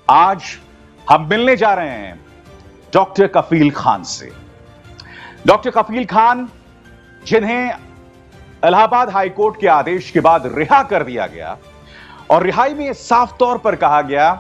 आज हम मिलने जा रहे हैं डॉक्टर कफील खान से। डॉक्टर कफील खान, जिन्हें इलाहाबाद हाईकोर्ट के आदेश के बाद रिहा कर दिया गया और रिहाई में साफ तौर पर कहा गया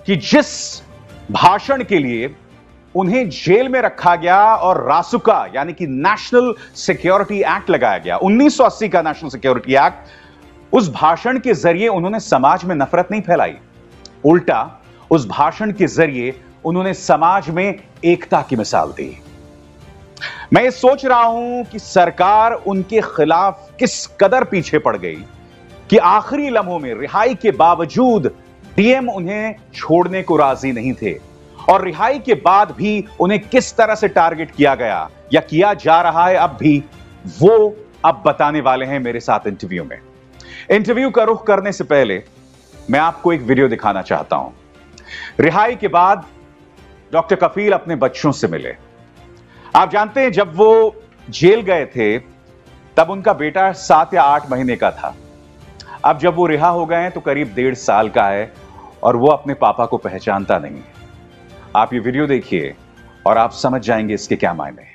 कि जिस भाषण के लिए उन्हें जेल में रखा गया और रासुका यानी कि नेशनल सिक्योरिटी एक्ट लगाया गया, 1980 का नेशनल सिक्योरिटी एक्ट, उस भाषण के जरिए उन्होंने समाज में नफरत नहीं फैलाई, उल्टा उस भाषण के जरिए उन्होंने समाज में एकता की मिसाल दी। मैं ये सोच रहा हूं कि सरकार उनके खिलाफ किस कदर पीछे पड़ गई कि आखिरी लम्हों में रिहाई के बावजूद डीएम उन्हें छोड़ने को राजी नहीं थे और रिहाई के बाद भी उन्हें किस तरह से टारगेट किया गया या किया जा रहा है अब भी, वो अब बताने वाले हैं मेरे साथ इंटरव्यू में। इंटरव्यू का रुख करने से पहले मैं आपको एक वीडियो दिखाना चाहता हूं। रिहाई के बाद डॉक्टर कफील अपने बच्चों से मिले। आप जानते हैं जब वो जेल गए थे तब उनका बेटा 7 या 8 महीने का था। अब जब वो रिहा हो गए हैं तो करीब 1.5 साल का है और वो अपने पापा को पहचानता नहीं है। आप ये वीडियो देखिए और आप समझ जाएंगे इसके क्या मायने हैं।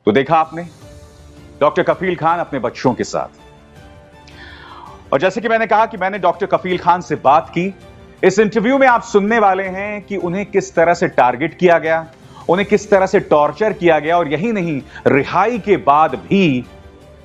तो देखा आपने डॉक्टर कफील खान अपने बच्चों के साथ, और जैसे कि मैंने कहा कि मैंने डॉक्टर कफील खान से बात की। इस इंटरव्यू में आप सुनने वाले हैं कि उन्हें किस तरह से टारगेट किया गया, उन्हें किस तरह से टॉर्चर किया गया, और यही नहीं, रिहाई के बाद भी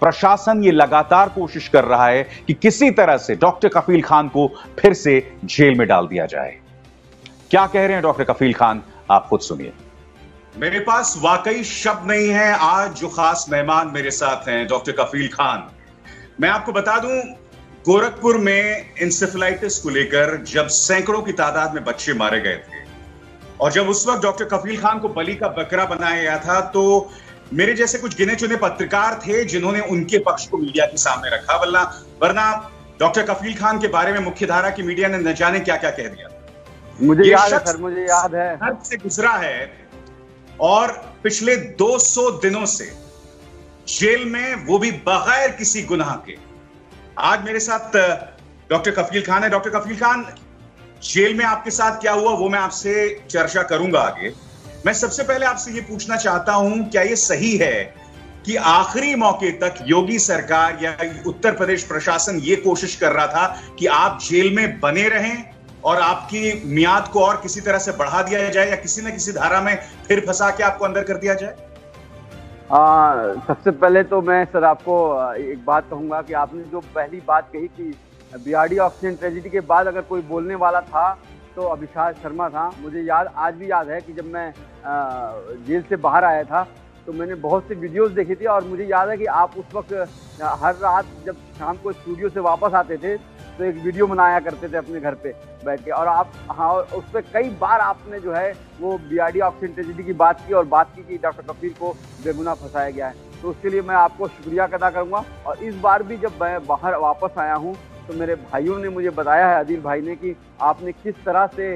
प्रशासन ये लगातार कोशिश कर रहा है कि किसी तरह से डॉक्टर कफील खान को फिर से जेल में डाल दिया जाए। क्या कह रहे हैं डॉक्टर कफील खान, आप खुद सुनिए। मेरे पास वाकई शब्द नहीं है। आज जो खास मेहमान मेरे साथ हैं डॉक्टर कफील खान। मैं आपको बता दूं, गोरखपुर में इंसेफेलाइटिस को लेकर जब सैकड़ों की तादाद में बच्चे मारे गए थे और जब उस वक्त डॉक्टर कफील खान को बलि का बकरा बनाया गया था, तो मेरे जैसे कुछ गिने चुने पत्रकार थे जिन्होंने उनके पक्ष को मीडिया के सामने रखा, वरना डॉक्टर कफील खान के बारे में मुख्यधारा की मीडिया ने न जाने क्या क्या कह दिया। मुझे याद है सर, मुझे याद है, हद से गुजरा है और पिछले 200 दिनों से जेल में, वो भी बगैर किसी गुनाह के। आज मेरे साथ डॉक्टर कफील खान है। डॉक्टर कफील खान, जेल में आपके साथ क्या हुआ वो मैं आपसे चर्चा करूंगा आगे। मैं सबसे पहले आपसे ये पूछना चाहता हूं, क्या ये सही है कि आखिरी मौके तक योगी सरकार या उत्तर प्रदेश प्रशासन ये कोशिश कर रहा था कि आप जेल में बने रहें और आपकी मियाद को और किसी तरह से बढ़ा दिया जाए या किसी न किसी धारा में फिर फंसा के आपको अंदर कर दिया जाए? सबसे पहले तो मैं सर आपको एक बात कहूंगा कि आपने जो पहली बात कही कि बीआरडी ऑक्सीजन ट्रेजेडी के बाद अगर कोई बोलने वाला था तो अभिषेक शर्मा था। मुझे याद, आज भी याद है कि जब मैं जेल से बाहर आया था तो मैंने बहुत सी वीडियोस देखी थी और मुझे याद है कि आप उस वक्त हर रात जब शाम को स्टूडियो से वापस आते थे तो एक वीडियो बनाया करते थे अपने घर पे बैठ के, और आप उस पर कई बार आपने जो है वो बीआरडी ऑक्सीजन ट्रेजेडी की बात की और बात की कि डॉक्टर कफील को बेगुनाह फंसाया गया है। तो उसके लिए मैं आपको शुक्रिया अदा करूँगा। और इस बार भी जब मैं बाहर वापस आया हूँ तो मेरे भाइयों ने मुझे बताया है, आदिल भाई ने, कि आपने किस तरह से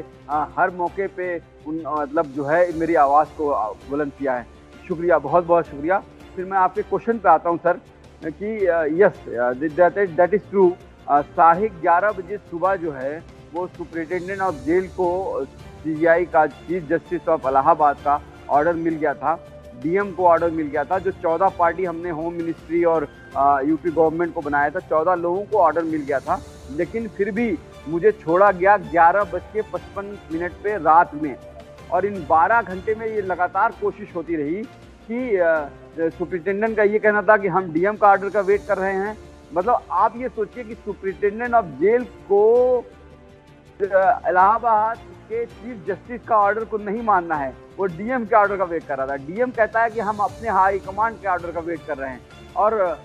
हर मौके पे मतलब जो है मेरी आवाज़ को बुलंद किया है। शुक्रिया, बहुत बहुत शुक्रिया। फिर मैं आपके क्वेश्चन पे आता हूँ सर कि यस दैट इज़ ट्रू। 11:30 बजे सुबह जो है वो सुपरिटेंडेंट ऑफ जेल को सीबीआई का चीफ जस्टिस ऑफ इलाहाबाद का ऑर्डर मिल गया था, डीएम को ऑर्डर मिल गया था। जो 14 पार्टी हमने होम मिनिस्ट्री और यूपी गवर्नमेंट को बनाया था, 14 लोगों को ऑर्डर मिल गया था, लेकिन फिर भी मुझे छोड़ा गया 11:55 पे रात में, और इन 12 घंटे में ये लगातार कोशिश होती रही कि सुपरिटेंडेंट का ये कहना था कि हम डीएम का ऑर्डर का वेट कर रहे हैं। मतलब आप ये सोचिए कि सुपरिटेंडेंट ऑफ जेल को इलाहाबाद के चीफ जस्टिस का ऑर्डर को नहीं मानना है, वो डीएम के ऑर्डर का वेट कर रहा था। डीएम कहता है कि हम अपने हाई कमांड के ऑर्डर का वेट कर रहे हैं, और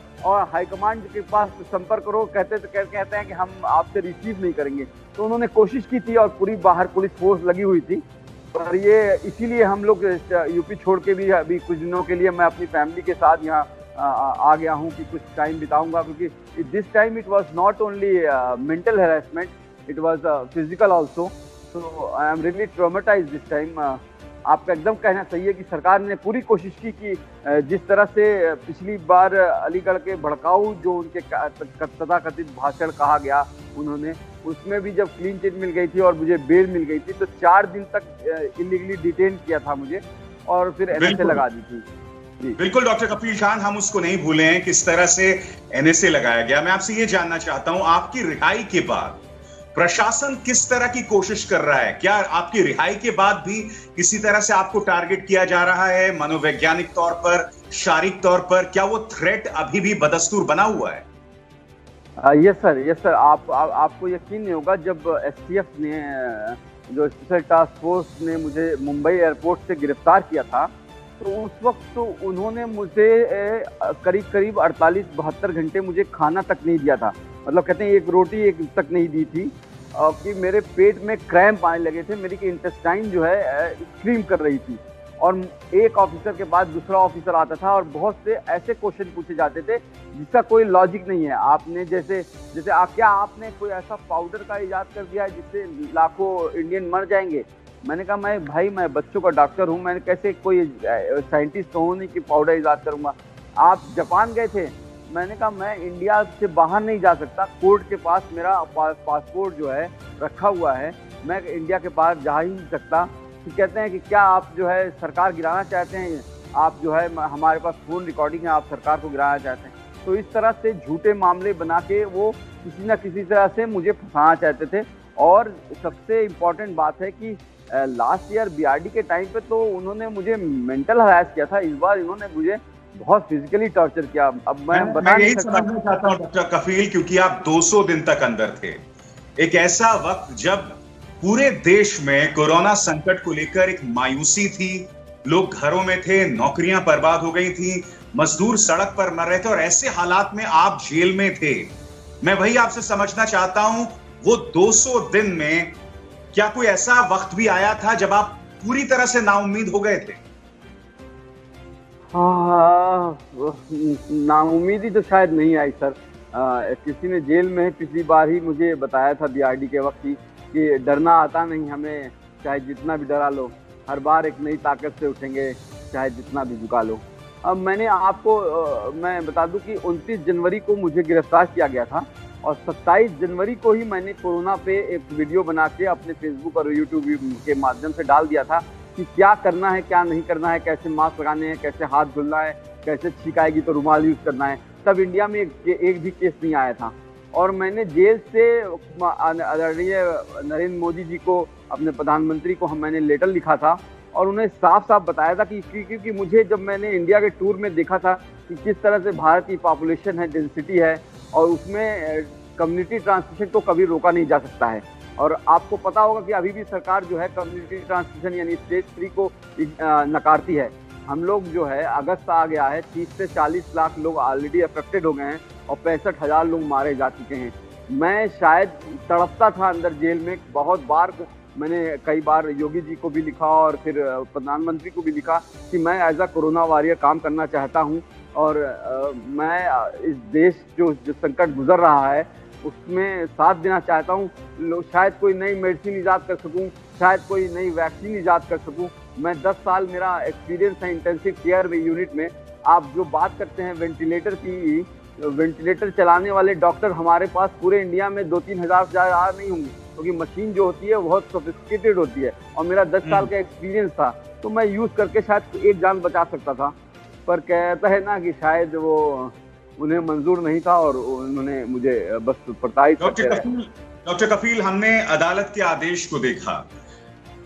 हाई कमांड के पास संपर्क करो, कहते हैं कि हम आपसे रिसीव नहीं करेंगे। तो उन्होंने कोशिश की थी और पूरी बाहर पुलिस फोर्स लगी हुई थी, और ये इसीलिए हम लोग यूपी छोड़ के भी अभी कुछ दिनों के लिए मैं अपनी फैमिली के साथ यहाँ आ गया हूँ कि कुछ टाइम बिताऊंगा, क्योंकि this time it was not only mental harassment, it was physical also. So I am really traumatised this time. आपका एकदम कहना सही है कि सरकार ने पूरी कोशिश की कि जिस तरह से पिछली बार अलीगढ़ के भड़काऊ जो उनके तथाकथित भाषण कहा गया उन्होंने, उसमें भी जब क्लीन चिट मिल गई थी और मुझे बेल मिल गई थी, तो 4 दिन तक इलीगली डिटेन किया था मुझे, और फिर एनएसए लगा दी थी। जी बिल्कुल डॉक्टर कफील खान, हम उसको नहीं भूले हैं किस तरह से एनएसए लगाया गया। मैं आपसे ये जानना चाहता हूं, आपकी रिहाई के बाद प्रशासन किस तरह की कोशिश कर रहा है? क्या आपकी रिहाई के बाद भी किसी तरह से आपको टारगेट किया जा रहा है, मनोवैज्ञानिक तौर पर, शारीरिक तौर पर? क्या वो थ्रेट अभी भी बदस्तूर बना हुआ है? यस सर, आपको यकीन नहीं होगा, जब एसटीएफ ने, जो स्पेशल टास्क फोर्स ने मुझे मुंबई एयरपोर्ट से गिरफ्तार किया था, तो उस वक्त तो उन्होंने मुझे करीब 48-72 घंटे मुझे खाना तक नहीं दिया था। मतलब कहते हैं एक रोटी एक तक नहीं दी थी, कि मेरे पेट में क्रैम्प आने लगे थे, मेरी इंटेस्टाइन जो है स्क्रीम कर रही थी, और एक ऑफिसर के बाद दूसरा ऑफिसर आता था और बहुत से ऐसे क्वेश्चन पूछे जाते थे जिसका कोई लॉजिक नहीं है। आपने जैसे आपने कोई ऐसा पाउडर का इजाद कर दिया है जिससे लाखों इंडियन मर जाएंगे? मैंने कहा मैं बच्चों का डॉक्टर हूँ, मैंने कैसे कोई साइंटिस्ट तो हूँ नहीं कि पाउडर इजाद करूँगा। आप जापान गए थे, मैंने कहा मैं इंडिया से बाहर नहीं जा सकता, कोर्ट के पास मेरा पासपोर्ट जो है रखा हुआ है, मैं इंडिया के बाहर जा ही नहीं सकता। तो कहते हैं कि क्या आप जो है सरकार गिराना चाहते हैं, आप जो है हमारे पास फोन रिकॉर्डिंग है, आप सरकार को गिराना चाहते हैं। तो इस तरह से झूठे मामले बना के वो किसी न किसी तरह से मुझे फंसाना चाहते थे। और सबसे इम्पोर्टेंट बात है कि लास्ट ईयर बीआरडी के टाइम पे तो उन्होंने मुझे मेंटल हरास किया था, इस बार इन्होंने मुझे बहुत फिजिकली टॉर्चर किया। अब मैं बता नहीं सकता। समझना चाहता हूं डॉक्टर कफील, क्योंकि आप 200 दिन तक अंदर थे, एक ऐसा वक्त जब पूरे देश में कोरोना संकट को लेकर एक मायूसी थी, लोग घरों में थे, नौकरियां बर्बाद हो गई थी, मजदूर सड़क पर मर रहे थे, और ऐसे हालात में आप जेल में थे। मैं वही आपसे समझना चाहता हूं, वो 200 दिन में क्या कोई ऐसा वक्त भी आया था जब आप पूरी तरह से नाउम्मीद हो गए थे? नाउम्मीदी तो शायद नहीं आई सर। किसी ने जेल में पिछली बार ही मुझे बताया था बीआरडी के वक्त ही कि डरना आता नहीं हमें, चाहे जितना भी डरा लो, हर बार एक नई ताकत से उठेंगे, चाहे जितना भी झुका लो। अब मैंने आपको मैं बता दूं कि 29 जनवरी को मुझे गिरफ्तार किया गया था, और 27 जनवरी को ही मैंने कोरोना पे एक वीडियो बना के अपने फेसबुक और यूट्यूब के माध्यम से डाल दिया था कि क्या करना है, क्या नहीं करना है, कैसे मास्क लगाने हैं, कैसे हाथ धुलना है, कैसे छींक आएगी तो रुमाल यूज करना है। तब इंडिया में एक भी केस नहीं आया था, और मैंने जेल से आदरणीय नरेंद्र मोदी जी को, अपने प्रधानमंत्री को मैंने लेटर लिखा था, और उन्हें साफ साफ बताया था कि क्योंकि मुझे जब मैंने इंडिया के टूर में देखा था कि किस तरह से भारत की पॉपुलेशन है, डेंसिटी है, और उसमें कम्युनिटी ट्रांसमिशन को कभी रोका नहीं जा सकता है। और आपको पता होगा कि अभी भी सरकार जो है कम्युनिटी ट्रांसमिशन यानी स्टेज 3 को नकारती है। हम लोग जो है, अगस्त आ गया है, 30 से 40 लाख लोग ऑलरेडी अफेक्टेड हो गए हैं, और 65,000 लोग मारे जा चुके हैं। मैं शायद तड़पता था अंदर जेल में, बहुत बार मैंने कई बार योगी जी को भी लिखा और फिर प्रधानमंत्री को भी लिखा कि मैं एज अ कोरोना वॉरियर काम करना चाहता हूं, और मैं इस देश जो संकट गुजर रहा है उसमें साथ देना चाहता हूं। शायद कोई नई मेडिसिन ईजाद कर सकूं, शायद कोई नई वैक्सीन ईजाद कर सकूं। मैं 10 साल मेरा एक्सपीरियंस है इंटेंसिव केयर यूनिट में। आप जो बात करते हैं वेंटिलेटर की, वेंटिलेटर चलाने वाले डॉक्टर हमारे पास पूरे इंडिया में 2-3 हज़ार से ज़्यादा नहीं होंगे, क्योंकि मशीन जो होती है बहुत सोफिस्टिकेटेड होती है, और मेरा 10 साल का एक्सपीरियंस था, तो मैं यूज़ करके शायद एक जान बचा सकता था। पर कहता है ना कि शायद वो उन्हें मंजूर नहीं था, और उन्होंने मुझे बस प्रताड़ित करते रहे। डॉक्टर कफील, हमने अदालत के आदेश को देखा।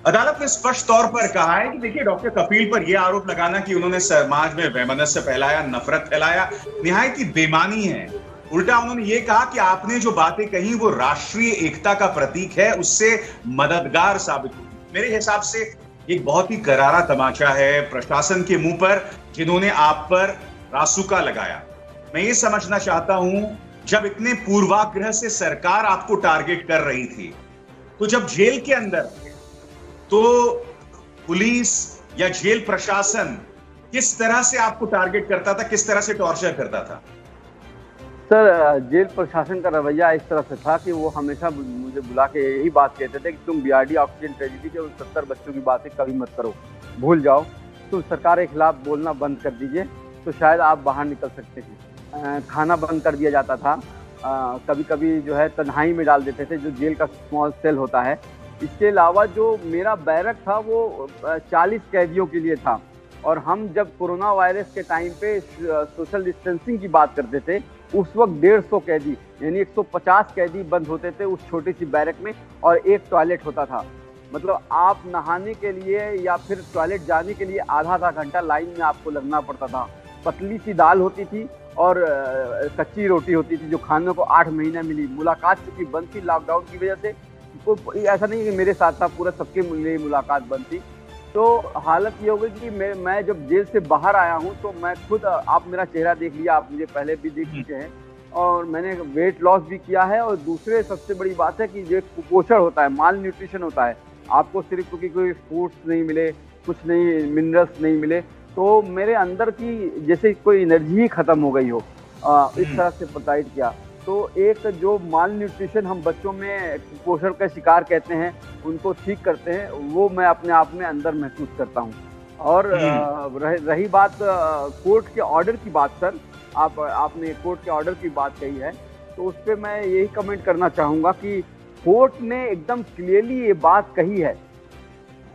अदालत ने स्पष्ट तौर पर कहा है कि देखिए, डॉक्टर कफील पर यह आरोप लगाना कि उन्होंने समाज में वैमनस्य फैलाया, नफरत फैलाया, निहायत ही बेईमानी है। उल्टा उन्होंने ये कहा कि आपने जो बातें कही वो राष्ट्रीय एकता का प्रतीक है, उससे मददगार साबित हुई। मेरे हिसाब से एक बहुत ही करारा तमाचा है प्रशासन के मुंह पर, जिन्होंने आप पर रासुका लगाया। मैं ये समझना चाहता हूं, जब इतने पूर्वाग्रह से सरकार आपको टारगेट कर रही थी, तो जब जेल के अंदर तो पुलिस या जेल प्रशासन किस तरह से आपको टारगेट करता था, किस तरह से टॉर्चर करता था? सर, जेल प्रशासन का रवैया इस तरह से था कि वो हमेशा मुझे बुला के यही बात कहते थे कि तुम बीआरडी ऑक्सीजन ट्रेजेडी के उन 70 बच्चों की बातें कभी मत करो, भूल जाओ, तुम सरकार के खिलाफ बोलना बंद कर दीजिए तो शायद आप बाहर निकल सकते थे। खाना बंद कर दिया जाता था, कभी कभी जो है तन्हाई में डाल देते थे, जो जेल का स्मॉल सेल होता है। इसके अलावा जो मेरा बैरक था वो 40 कैदियों के लिए था, और हम जब कोरोना वायरस के टाइम पे सोशल डिस्टेंसिंग की बात करते थे, उस वक्त 150 कैदी यानी 150 कैदी बंद होते थे उस छोटी सी बैरक में, और एक टॉयलेट होता था। मतलब आप नहाने के लिए या फिर टॉयलेट जाने के लिए आधा घंटा लाइन में आपको लगना पड़ता था। पतली सी दाल होती थी और कच्ची रोटी होती थी, जो खाने को 8 महीना मिली। मुलाकात चूंकि बंद थी लॉकडाउन की वजह से, तो ऐसा नहीं कि मेरे साथ था, पूरा सबके लिए मुलाकात बंद थी। तो हालत ये हो गई कि मैं जब जेल से बाहर आया हूँ तो मैं खुद, आप मेरा चेहरा देख लिया, आप मुझे पहले भी देख चुके हैं, और मैंने वेट लॉस भी किया है। और दूसरे सबसे बड़ी बात है कि जो कुपोषण होता है, माल न्यूट्रिशन होता है, आपको सिर्फ क्योंकि कोई फ्रूट्स नहीं मिले, कुछ नहीं, मिनरल्स नहीं मिले, तो मेरे अंदर की जैसे कोई एनर्जी ही खत्म हो गई हो, इस तरह से प्रताड़ित किया। तो एक जो माल न्यूट्रिशन हम बच्चों में कुपोषण का शिकार कहते हैं, उनको ठीक करते हैं, वो मैं अपने आप में अंदर महसूस करता हूँ। और रही बात कोर्ट के ऑर्डर की बात, सर आपने कोर्ट के ऑर्डर की बात कही है, तो उस पर मैं यही कमेंट करना चाहूँगा कि कोर्ट ने एकदम क्लियरली ये बात कही है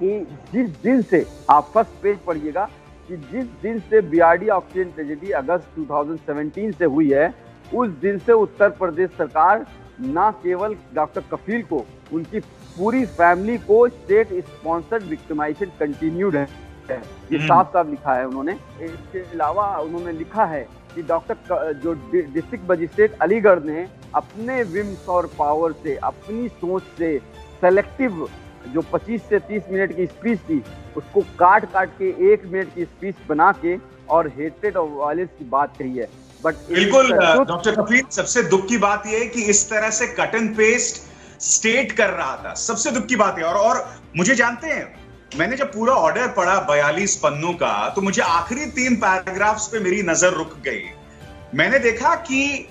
कि जिस दिन से, आप फर्स्ट पेज पढ़िएगा, कि जिस दिन से बीआरडी ऑक्सीजन ट्रेजेडी अगस्त 2017 से हुई है, उस दिन से उत्तर प्रदेश सरकार न केवल डॉक्टर कफील को, उनकी पूरी फैमिली को स्टेट स्पॉन्सर्ड विक्टिमाइजेशन कंटिन्यूड है। ये साफ साफ लिखा है उन्होंने। इसके अलावा उन्होंने लिखा है कि डॉक्टर जो डिस्ट्रिक्ट मजिस्ट्रेट अलीगढ़ ने अपने विम्स और पावर से, अपनी सोच से सेलेक्टिव जो 25 से 30 मिनट की स्पीच थी, उसको काट के 1 मिनट की स्पीच बना के और हेट्रेड और वायलेंस की बात कही है। बट बिल्कुल डॉक्टर कफील, सबसे दुख की बात यह है कि इस तरह से कट एंड पेस्ट स्टेट कर रहा था, सबसे दुख की बात है। और मुझे जानते हैं, मैंने जब पूरा ऑर्डर पढ़ा 42 पन्नों का, तो मुझे आखिरी 3 पैराग्राफ्स पे मेरी नजर रुक गई। मैंने देखा कि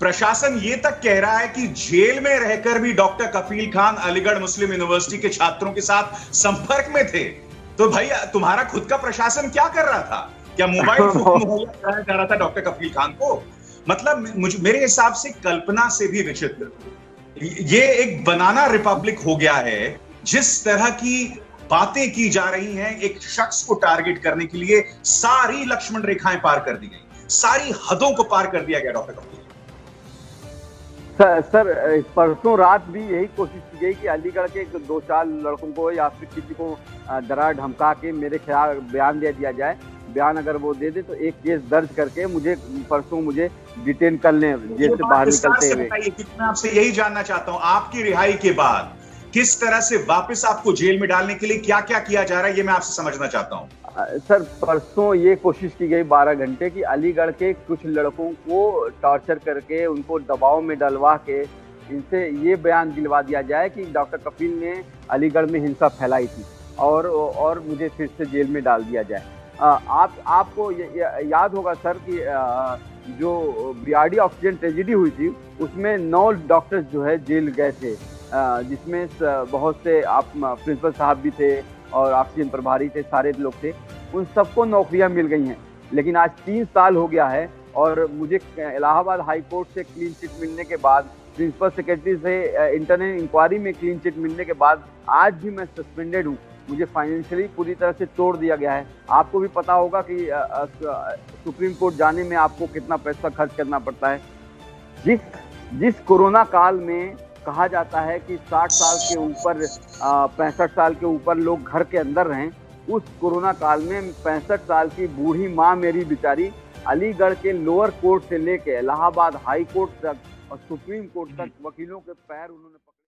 प्रशासन ये तक कह रहा है कि जेल में रहकर भी डॉक्टर कफील खान अलीगढ़ मुस्लिम यूनिवर्सिटी के छात्रों के साथ संपर्क में थे। तो भाई, तुम्हारा खुद का प्रशासन क्या कर रहा था? क्या मोबाइल फोन मुहैया कराया जा रहा था डॉक्टर कफील खान को? मतलब मेरे हिसाब से कल्पना से भी विचित्र ये एक बनाना रिपब्लिक हो गया है। जिस तरह की बातें की जा रही हैं, एक शख्स को टारगेट करने के लिए सारी लक्ष्मण रेखाएं पार कर दी गई, सारी हदों को पार कर दिया गया डॉक्टर कफील। सर, परसों रात भी यही कोशिश की गई कि अलीगढ़ के 2-4 लड़कों को या फिर किसी को डरा धमका के मेरे खिलाफ बयान दे दिया जाए। बयान अगर वो दे दे तो एक केस दर्ज करके परसों मुझे डिटेन कर लें जेल से बाहर निकलते हुए। मैं आपसे यही जानना चाहता हूं, आपकी रिहाई के बाद किस तरह से वापस आपको जेल में डालने के लिए क्या क्या किया जा रहा है, ये मैं आपसे समझना चाहता हूं। सर, परसों ये कोशिश की गई 12 घंटे की अलीगढ़ के कुछ लड़कों को टॉर्चर करके, उनको दबाव में डलवा के इनसे ये बयान दिलवा दिया जाए कि डॉक्टर कफील ने अलीगढ़ में हिंसा फैलाई थी और मुझे फिर से जेल में डाल दिया जाए। आपको याद होगा सर कि जो बीआरडी ऑक्सीजन ट्रेजेडी हुई थी, उसमें 9 डॉक्टर्स जो है जेल गए थे, जिसमें बहुत से आप प्रिंसिपल साहब भी थे और ऑक्सीजन प्रभारी थे, सारे लोग थे। उन सबको नौकरियां मिल गई हैं। लेकिन आज 3 साल हो गया है और मुझे इलाहाबाद हाई कोर्ट से क्लीन चिट मिलने के बाद, प्रिंसिपल सेक्रेटरी से इंटरनल इंक्वायरी में क्लीन चिट मिलने के बाद आज भी मैं सस्पेंडेड हूँ। मुझे फाइनेंशियली पूरी तरह से तोड़ दिया गया है। आपको भी पता होगा कि सुप्रीम कोर्ट जाने में आपको कितना पैसा खर्च करना पड़ता है। जिस कोरोना काल में कहा जाता है कि 60 साल के ऊपर 65 साल के ऊपर लोग घर के अंदर रहें। उस कोरोना काल में 65 साल की बूढ़ी माँ मेरी बेचारी अलीगढ़ के लोअर कोर्ट से लेके इलाहाबाद हाई कोर्ट तक और सुप्रीम कोर्ट तक वकीलों के पैर उन्होंने